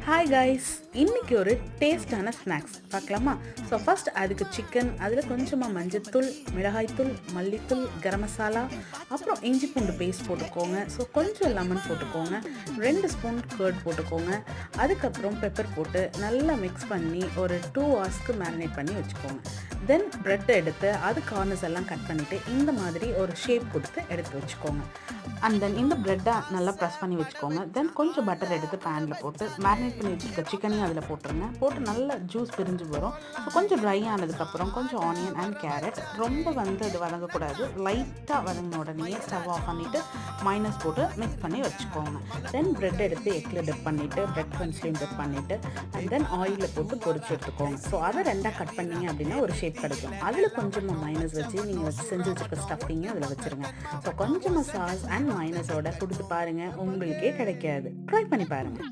Hi guys, இன்னைக்கு ஒரு டேஸ்டான ஸ்நாக்ஸ் பார்க்கலாமா? ஸோ ஃபர்ஸ்ட் அதுக்கு சிக்கன், அதில் கொஞ்சமாக மஞ்சத்தூள், மிளகாய்த்தூள், மல்லித்தூள், கரம் மசாலா, அப்புறம் இஞ்சி பூண்டு பேஸ்ட் போட்டுக்கோங்க. ஸோ கொஞ்சம் லெமன் போட்டுக்கோங்க, 2 ஸ்பூன் கர்ட் போட்டுக்கோங்க. அதுக்கப்புறம் பெப்பர் போட்டு நல்லா மிக்ஸ் பண்ணி ஒரு 2 ஹவர்ஸ்க்கு மேரினேட் பண்ணி வச்சுக்கோங்க. தென் ப்ரெட் எடுத்து அது கார்னர்ஸ் எல்லாம் கட் பண்ணிவிட்டு இந்த மாதிரி ஒரு ஷேப் கொடுத்து எடுத்து வச்சுக்கோங்க. அண்ட் தென் இந்த ப்ரெட்டை நல்லா ப்ரெஸ் பண்ணி வச்சுக்கோங்க. தென் கொஞ்சம் பட்டர் எடுத்து பேனில் போட்டு மேரினேட் பண்ணி வச்சுருக்க சிக்கனையும் அதில் போட்டுருங்க. போட்டு நல்லா ஜூஸ் பிரிஞ்சு வரும். ஸோ கொஞ்சம் ட்ரை ஆனதுக்கப்புறம் கொஞ்சம் ஆனியன் அண்ட் கேரட், ரொம்ப அது வதங்கக்கூடாது, லைட்டாக வதங்கின உடனே ஸ்டவ் ஆஃப் பண்ணிவிட்டு மைனஸ் போட்டு மிக்ஸ் பண்ணி வச்சுக்கோங்க. தென் ப்ரெட் எடுத்து எக்கில் டிப் பண்ணிவிட்டு ப்ரெட் க்ரன்ச்லையும் டிப் பண்ணிவிட்டு அண்ட் தென் ஆயிலில் போட்டு பொரிச்சு எடுத்துக்கோங்க. ஸோ அதை ரெண்டாக கட் பண்ணிங்க அப்படின்னா ஒரு ஷேப் கிடைக்கும். அதில் கொஞ்சமாக மைனஸ் வச்சு நீங்கள் செஞ்சு வச்சுருக்க ஸ்டஃபிங்கும் அதில் வச்சுருங்க. ஸோ கொஞ்சமாக சாஸ் அண்ட் மைனஸோட கொடுத்து பாருங்கள், உங்களுக்கே கிடைக்காது. ட்ரை பண்ணி பாருங்கள்.